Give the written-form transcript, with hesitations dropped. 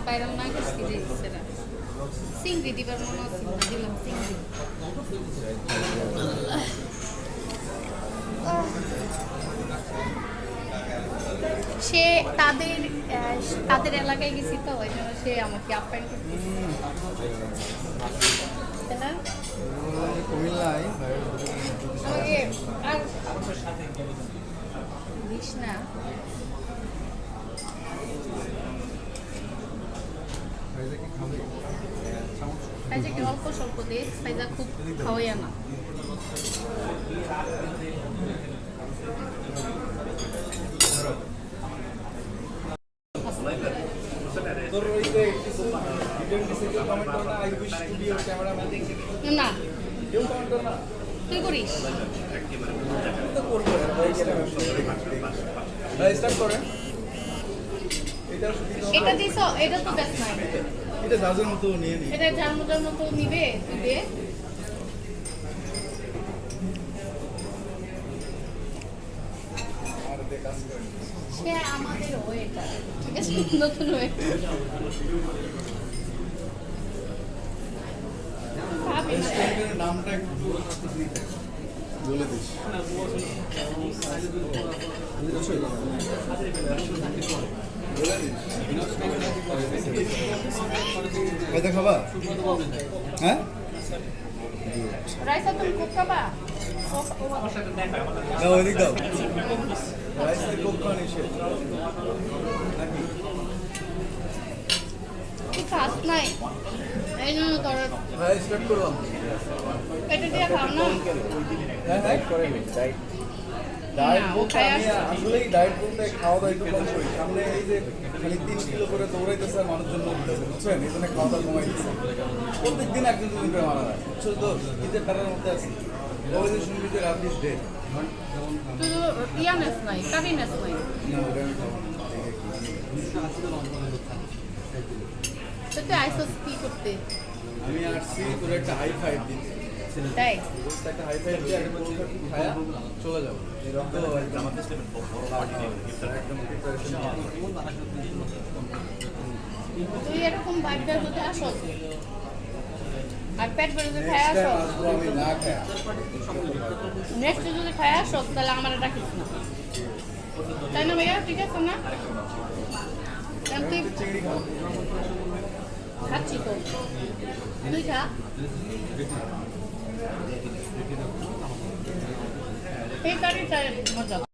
Spiral না করছি যে সেটা চিংড়ি দিবার মনে হচ্ছে না, দিলাম চিংড়ি। সে তাদের তাদের এলাকায় গেছি তো ওই জন্য সে আমাকে আপ্যায়ন করতেছে, তাই না? কুমিল্লায় আমাকে আর দিস না। ফাইজাকে অল্প স্বল্প দিস, ফাইজা খুব খাওয়াই না। তোর ওই যে ভিডিও নিচে কেউ কমেন্ট করে না, I wish to B your cameraman, না কেউ কমেন্ট করে না? তুই করিস? তো করবো ভাই, ভাই স্টার্ট করেন। এটা এটা দিছ, এটা তো বেশ নাই, এটা জাজের মতো নিয়ে নি। এটা যার মতো নিবে দিবে। আর দে কাজ করেন। সে আমাদের ওয়েটার, ঠিক আছে, নতুন ওয়েটার। রেস্টুরেন্টের নামটা একটু বলে দিস। বলে দিস। খাইতে খাবা? হ্যাঁ? রাইসা তুমি কোক খাবা? দাও এদিক দাও। রাইসের কোক খাওয়া নিষেধ নাকি? তুই খাস নাই, এই জন্য তোর ভাই স্টার্ট করলাম। পেটে দিয়ে খাও না। হ্যাঁ হ্যাঁ করে নি ডায়েট। ডায়েট বলতে আমি আসলেই ডায়েট বলতে খাওয়া দাওয়া একটু কম করি। সামনে এই যে খালি 3 কিলো করে দৌড়াইতেছে আর মানুষজন বলতেছে, বুঝছেন? এই জন্য খাওয়া দাওয়া কমাই দিচ্ছে। প্রত্যেকদিন একজন দুজন করে মারা যায়, বুঝছো তো? ঈদের টাকার মধ্যে আছি। ওই যে শুনবি যে রাত ইস ডেড। তুই ইয়ানেস নাই, কারিনেস নাই, না ওটা আমি খাবো না। তো তুই আইসস কি করতে? আমি আসছি তোর একটা হাই ফাইভ দিচ্ছি। তাই একটা হাই ফাইভ দিয়ে একটা কোল্ড খায়া চলে যাবো। তো একদম প্রিপারেশন। তুই এরকম বাইকটা যদি আসস আর পেট ভরে যদি খাই আসস, আমি না খায়া নেক্সট যদি খাই আসস তাহলে আমার ডাকিস না, তাই না ভাইয়া? ঠিক আছে না? কারণ তুই চিংড়ি খাবো। খাচ্ছি তো, তুই খা। এই কারিটা মজা।